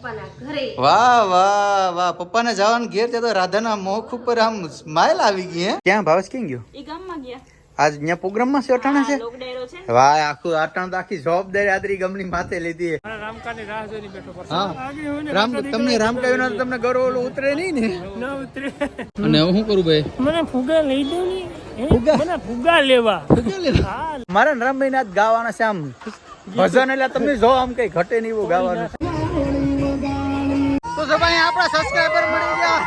પપ્પાના ઘરે. વાહ વાહ વાહ, પપ્પાને જવાનું ઘેર ત્યાં તો રાધાના મોખ ઉપર આમ સ્માઈલ આવી ગઈ. હે ક્યાં ભાવેશ ક્યાં ગયો? ઈ ગામમાં ગયા. આજ અહીંયા પ્રોગ્રામમાં છે અટાણે છે. લોક ડાયરો છે. વાહ, આખું અટાણ તો આખી જવાબદારી આદરી ગમની માથે લીધી. રામકાની રાહ જોઈને બેઠો પર હા, રામ તમને રામ કહ્યું ના તમને ગરો ઓલો ઉતરે નહીં ને. ના ઉતરે. અને હું કરું ભાઈ? મને ફુગા લઈ દો ને. મને ફુગા લેવા. હા, મારા રામભાઈ ના ગાવાના છે આમ ભજન, એટલે તમને જો આમ કઈ ઘટે નહીં એવું ગાવાનું. તો સભાઈ આપણા સબસ્ક્રાઇબર મળી ગયા.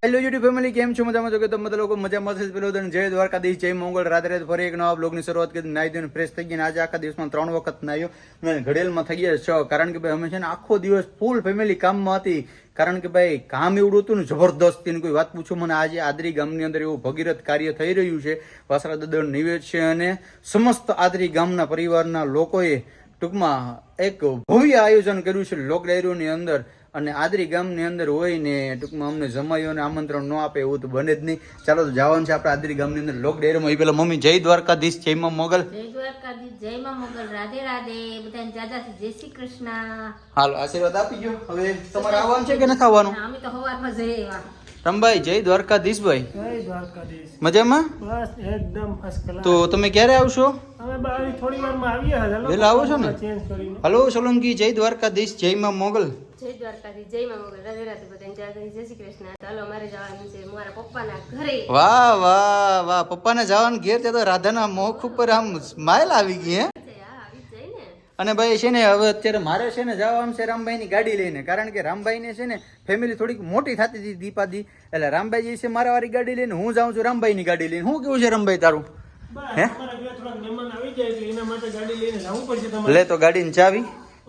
હેલો યુટ્યુબ ફેમિલી, કેમ છો? મજામાં છો કે તમે લોકો મજામાં છે? પેલો જય દ્વારકાધીશ, જય મંગળ. રાત્રે ફરી એક નવા બ્લોગની શરૂઆત કરી, નાઈ ધોઈને ફ્રેશ થઈ ગયા. આજે આખા દિવસમાં 3 વખત નાહ્યો અને ઘડેલમાં થઈ ગયા 6. કારણ કે ભાઈ અમે છે ને આખો દિવસ ફૂલ ફેમિલી કામમાં હતી. કારણ કે ભાઈ કામ એવડું હતું ને જબરદસ્ત, એની કોઈ વાત પૂછો મને. આજે આદરી ગામની અંદર એવું ભગીરથ કાર્ય થઈ રહ્યું છે. વાસરા દાદાનો નિવેદ છે અને સમસ્ત આદરી ગામના પરિવારના લોકોએ ટૂંકમાં એક ભવ્ય આયોજન કર્યું છે લોક ડાયરોની અંદર. અને આદરી ગામની અંદર હોય ને ટૂંકમાં અમને જમાઈઓને આમંત્રણ ન આપે એવું તો બને જ નહીં. ચાલો તો જવાનું છે આપણે આદરી ગામની અંદર લોક ડાયરોમાં. એ પેલા મમ્મી જય દ્વારકાધીશ, જય માં મોગલ. જય દ્વારકાધીશ, જય માં મોગલ, રાધે રાધે, બધાને જાજાથી જય શ્રી કૃષ્ણ. હાલો આશીર્વાદ આપી ગયો. હવે તમારે આવવાનું છે કે નથી આવવાનું? અમે તો સવારમાં જઈએ એવા. રમભાઈ જય દ્વારકાધીશ ભાઈ. જય દ્વારકાધીશ. મજામાં? બસ એકદમ ફર્સ્ટ ક્લાસ. તો તમે ક્યારે આવશો? હવે બારી થોડી વારમાં આવીએ. વહેલા આવો છો ને? ચેન્જ કરીને. હલો સોલંકી જય દ્વારકાધીશ, જય માં મોગલ. જય દ્વારકાધીશ, જય માં મોગલ, રાધે રાધે, બધાને જાજાથી જય શ્રી કૃષ્ણ. ચાલો અમારે જવાનું છે મારા પપ્પાના ઘરે. વાહ વાહ વાહ, પપ્પાને જવાનું ઘેર ત્યાં તો રાધાના મોખ ઉપર આમ સ્માઈલ આવી ગઈ. હે હા, આવી જાય ને. અને ભાઈ છે ને હવે અત્યારે મારે છે ને જવાનું છે રામભાઈની ગાડી લઈને. કારણ કે રામભાઈને છે ને ફેમિલી થોડીક મોટી થતી હતી દીપાદી, એટલે રામભાઈ છે મારા વાળી ગાડી લઈને, હું જાઉં છું રામભાઈની ગાડી લઈને. શું કેવું છે રામભાઈ તારું? હે અમારા ઘરે થોડા મહેમાન આવી જાય એટલે એના માટે ગાડી લઈને જવું પડશે તમારે. લે તો ગાડીની ચાવી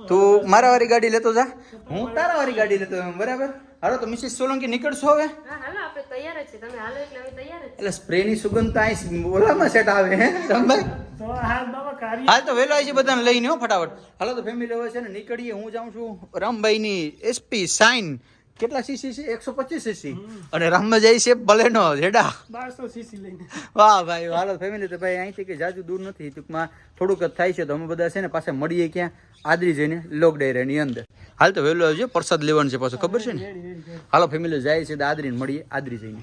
તું મારા વાળી ગાડી લેતો જા, હું તારા વાળી ગાડી લેતો એમ. બરાબર? હાલો તો મિસિસ સોલંકી નીકળશો હવે? હા, હાલો આપણે તૈયાર જ છે. તમે હાલો એટલે અમે તૈયાર જ છીએ. એટલે સ્પ્રેની સુગંધ તો અહીં ઓલામાં સેટ આવે. હે રામભાઈ? તો હાલ બાબા કાર્ય હાલ તો વહેલો આવી છે બધાને લઈને હો ફટાફટ. હાલો તો ફેમિલી હવે છે ને નીકળીએ. હું જાઉં છું રામભાઈની એસપી સાઇન. કેટલા સીસી છે? 125 સીસી. અને રામભાઈ જાય છે બલેનો જેડા 1200 સીસી લઈને. વાહ ભાઈ. હાલો ફેમિલી, તો ભાઈ અહીંથી કે જાજુ દૂર નથી, ટૂંકમાં થોડુંક જ થાય છે. તો અમે બધા છે ને પાછા મળીએ ક્યાં? આદરી જઈને લોક ડાયરાની અંદર. હાલ તો વહેલો આવજો, પ્રસાદ લેવાનું છે પાછું, ખબર છે ને? હાલો ફેમિલી જાય છે આદરીને મળીએ આદરી જઈને.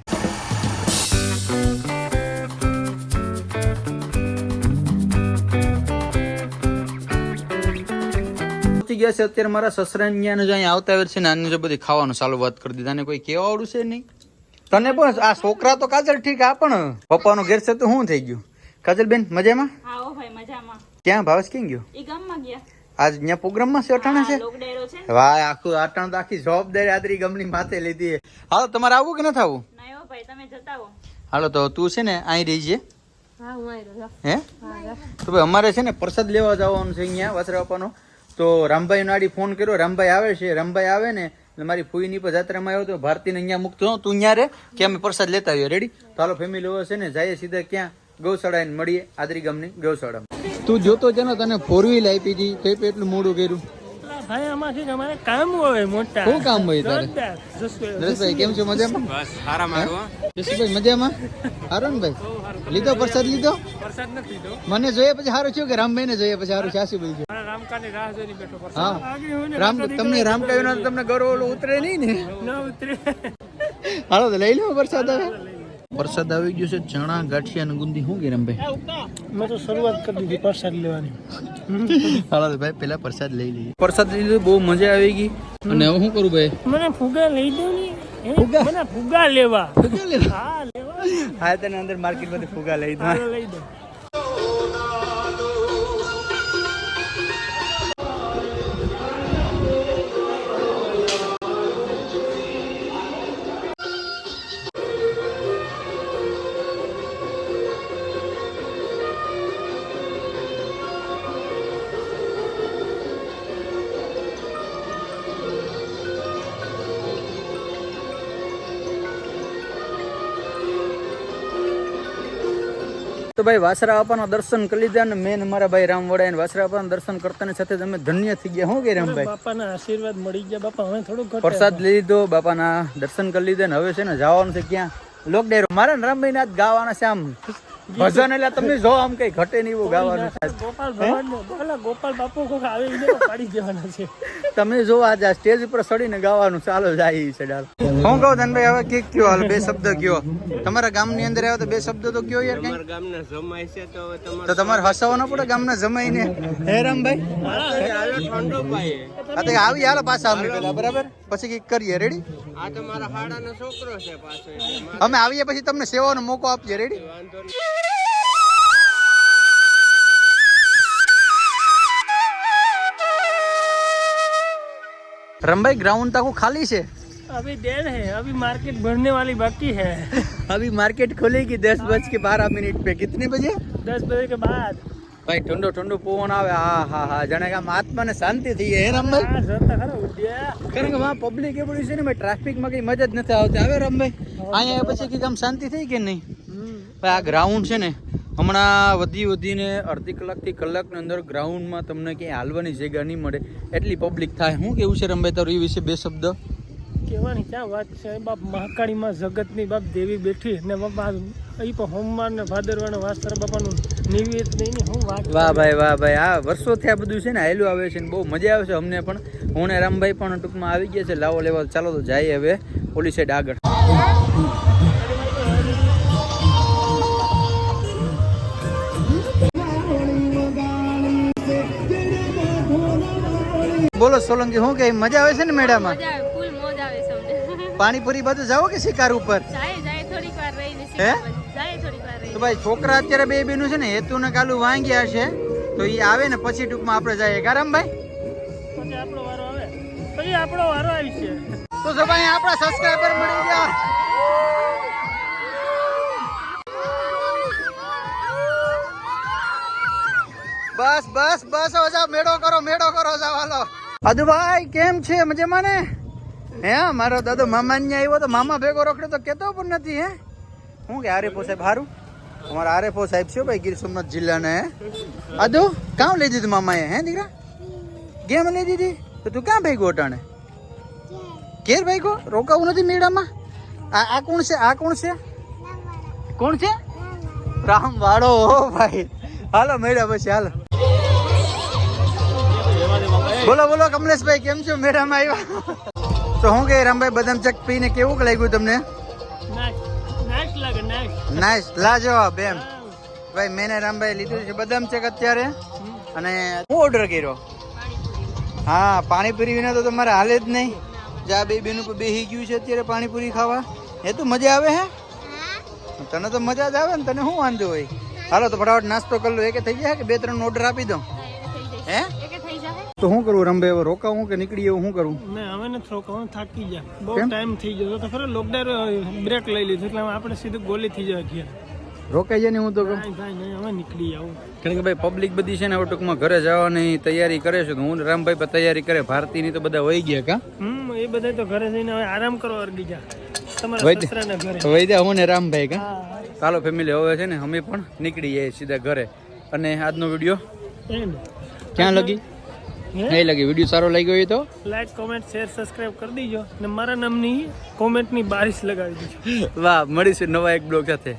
ગયા છે અત્યારે મારા સસરાને જો અહીંયા આવતા આવે છે ને આને જો બધી ખાવાનું ચાલુ વાત કરી દીધા. ને કોઈ કેવા આવડું છે નહીં તને. પણ આ છોકરા તો કાજલ ઠીક, આ પણ પપ્પાનું ઘેર છે તો શું થઈ ગયું? કાજલ બેન મજામાં? હા ઓ ભાઈ, મજામાં. ક્યાં ભાવેશ ક્યાં ગયો? ઈ ગામમાં ગયા. આજ અહીંયા પ્રોગ્રામમાં છે અટાણે છે. લોક ડાયરો છે. વાહ, આખું અટાણ તો આખી જવાબદારી આદરી ગમની માથે લીધી. હાલો તમારે આવવું કે નથી આવવું? ના ઓ ભાઈ, તમે જતા હો. હાલો તો તું છે ને અહીં રહી છે. હા, હું આવી રહ્યો. હે તો ભાઈ અમારે છે ને પ્રસાદ લેવા જવાનું છે અહીંયા વાસરા બાપાનો. તો રામભાઈ નાડી ફોન કર્યો, રામભાઈ આવે છે. રામભાઈ આવે ને એટલે મારી ફૂઈની પર જાત્રામાં આવ્યો તો ભારતીને અહીંયા મૂકતો તું અહીંયા રે કે અમે પ્રસાદ લેતા આવીએ. રેડી? તો હાલો ફેમિલી હવે છે ને જઈએ સીધા ક્યાં? ગૌશાળા ને મળીએ આદરી ગામની ગૌશાળામાં. તું જોતો છે ને તને 4 વ્હીલ આપી હતી તો એટલું મોડું કર્યું. ભાઈ આમાંથી અમારે કામ હોય મોટા. શું કામ હોય તારે? જોરદાર. નરેશભાઈ કેમ છો? મજામાં? બસ સારા મારવા. જસુભાઈ મજામાં? હારું ને ભાઈ? લીધો પ્રસાદ લીધો? વરસાદ નથી લીધો. મને જોઈએ પછી સારું થયું કે રામભાઈ ને જોઈએ પછી સારું સાસુ ભાઈ? મારા રામકાની રાહ જોઈને બેઠો પર. હા, આગળ હોય ને રામ તમને રામ કહ્યું ના તમને ગરો ઓલો ઉતરે નહીં ને. ના ઉતરે. હાલો તો લઈ લો પ્રસાદ. હવે પ્રસાદ આવી ગયો છે. ચણા ગાંઠિયા અને ગુંદી. શું કે રામભાઈ? મેં તો શરૂઆત કરી દીધી પ્રસાદ લેવાની. હાલો તો ભાઈ પેલા પ્રસાદ લઈ લઈએ. પ્રસાદ લીધો, બહુ મજા આવી ગઈ. અને હવે શું કરું ભાઈ? મને ફુગા લઈ દો ને. ફુગા? મને ફુગા લેવા. ફુગા લેવા? હા લેવા. હા, તને અંદર માર્કેટમાંથી ફુગા લઈ દો. હાલો લઈ દો. તો ભાઈ વાસરા બાપાના દર્શન કરી લીધા અને મેન મારા ભાઈ રામ વડાય વાસરા બાપાના દર્શન કરતાની સાથે તમે ધન્ય થઈ ગયા. શું કે રામભાઈ? બાપાના આશીર્વાદ મળી ગયા. બાપા હવે થોડું ઘટે. પ્રસાદ લઈ લીધો, બાપાના દર્શન કરી લીધા ને હવે છે ને જવાનું છે ક્યાં? લોક ડાયરો. મારા રામભાઈ ના ગાવાના છે આમ ભજન એટલે તમે જો આમ કઈ ઘટે નહીં એવું ગાવાનું થાય. ગોપાલ ભગવાન ગોપાલ બાપુ કોક આવે એને પાડી દેવાના છે. તમે જો આજે આ સ્ટેજ ઉપર ચડીને ગાવાનું ચાલો જાય છે ડાલ. હું કહું ધનભાઈ હવે કેક કયો હાલ 2 શબ્દ કયો. તમારા ગામની અંદર આવ્યો તો 2 શબ્દ તો કયો યાર. તમારા ગામના જમાય છે તો તમારે હસાવો ન પડે ગામના જમાઈને. હે રામભાઈ ઠંડો પાયે આ તો આવી હાલો પાછા અમે પેલા બરાબર પછી કઈક કરીએ. રેડી? આ તમારા હાડાનો છોકરો છે પાછો એટલે અમે આવીએ પછી તમને સેવાનો મોકો આપીએ. રેડી? વાંધો નહીં. रमभाई ग्राउंड तक खाली से अभी देर है, अभी मार्केट भरने वाली बाकी है. अभी मार्केट खुलेगी 10:12 पे. कितने बजे? 10 बजे के बाद. भाई ठंडो ठंडो पवन आवे. હા હા હા જાણે કે આમ આત્માને શાંતિ થઈ હે રમભાઈ. હા જોતા ખરો ઉડ્યા. કારણ કે વहाँ પબ્લિક એ પડી છે ને ભાઈ, ટ્રાફિકમાં કઈ મજા જ નથી આવતી. આવે રમભાઈ અહીંયા પછી કઈક આમ શાંતિ થઈ કે નહીં? ભાઈ આ ગ્રાઉન્ડ છે ને હમણાં વધીને અડધી કલાકથી કલાકની અંદર ગ્રાઉન્ડમાં તમને ક્યાંય હાલવાની જગ્યા નહીં મળે એટલી પબ્લિક થાય. શું કેવું છે રમભાઈ તારું એ વિશે 2 શબ્દ? કહેવાની ક્યાં વાત છે બાપ. મહાકાળીમાં જગતની બાપ દેવી બેઠી ને બાપા અહીં પણ હોમવાર ને ભાદરવાનો વાસ્તર બાપાનું નિવેદ નહીં ને હું વાત. વાહ ભાઈ આ વર્ષોથી આ બધું છે ને હાલ્યું આવે છે ને બહુ મજા આવે છે અમને પણ. હું ને રામભાઈ પણ ટૂંકમાં આવી ગયા છે લાવો લેવા. ચાલો તો જાય હવે ઓલી સાઈડ આગળ. બોલો સોલંકી શું કે મજા આવે છે ને મેળામાં? મજા આવે, ફૂલ મોજ આવે છે અમને. પાણીપુરી બધું જાઓ કે શિકાર ઉપર? જાય થોડીક વાર રહીને હે? જાય થોડીક વાર રહીને. તો ભાઈ છોકરા અત્યારે બે બેનું છે ને હેતુ ને કાલું વાંગ્યા છે તો એ આવે ને પછી ટૂંકમાં આપણે જઈએ. ગારામભાઈ પછી આપણો વારો આવે, પછી આપણો વારો આવી છે. તો જો ભાઈ આપણા સબસ્ક્રાઇબર મળી ગયા. બસ હવે જાઓ મેળો કરો જાઓ હાલો. અદુભાઈ કેમ છે? મજામાં ને? હે મારો દાદો મામા ને આવ્યો તો મામા ભેગો રોકડ્યો તો કેતો પણ નથી. હે હું કે આરેફો સાહેબ હારું? અમારા આરેફો સાહેબ છે ભાઈ ગીર સોમનાથ જિલ્લાના. હે અદુ કામ લઈ દીધું મામાએ? હે દીકરા ગેમ લઈ દીધી તો તું ક્યાં ભાઈ ગોટાણે ઘેર ભાઈ ગો? રોકાવું નથી મેળામાં? આ કોણ છે? કોણ છે? રામ વાળો ભાઈ. હાલો મેળા પછી હાલો. બોલો કમલેશભાઈ કેમ છો? મેળામાં આવ્યા તો હું કે રામભાઈ બદામ ચક પીને કેવું લાગ્યું તમને? નાઈસ લાગે, નાઈસ લાજવાબ એમ. ભાઈ મેને રામભાઈ લીધું છે બદામ ચક અત્યારે. અને હું ઓર્ડર કર્યો? હા પાણીપુરી વિના તો તમારે હાલે જ નહીં. જા બે બેનું બેહી ગયું છે અત્યારે પાણીપુરી ખાવા. એ તો મજા આવે. હે તને તો મજા જ આવે ને, તને શું વાંધો હોય? હાલો તો ફટાફટ નાસ્તો કરી લો. એકે થઈ જાય કે 2-3 ઓર્ડર આપી દઉં? હે તો શું કરવું રમભાઈ? હવે રોકાવું કે નીકળી એવું શું કરું? મેં હવે નથી રોકાવું, થાકી ગયા. બહુ ટાઈમ થઈ ગયો તો ખરો. લોકડાઉન બ્રેક લઈ લીધું એટલે આપણે સીધું ગોલી થઈ જાય ઘેર. રોકાઈ જાય ને હું તો કહું. નહીં હવે નીકળી આવું. કારણ કે ભાઈ પબ્લિક બધી છે ને હવે ટૂંકમાં ઘરે જવાની તૈયારી કરે છે. તો હું રામભાઈ પણ તૈયારી કરે. ભારતીની તો બધા વહી ગયા કા? એ બધા તો ઘરે જઈને હવે આરામ કરો અરગી જા. તમારા સસરાના ઘરે વૈદ્યા હું ને રામભાઈ કા? ચાલો ફેમિલી હવે છે ને અમે પણ નીકળી જઈએ સીધા ઘરે. અને આજનો વિડીયો ક્યાં લગી? નહીં લગી. વિડીયો સારો લાગ્યો હોય તો લાઈક, કોમેન્ટ, શેર, સબસ્ક્રાઇબ કરી દીજો. અને મારા નામની કોમેન્ટની બારિશ લગાવી દીજો. વાહ મળીશું નવા એક બ્લોગ સાથે.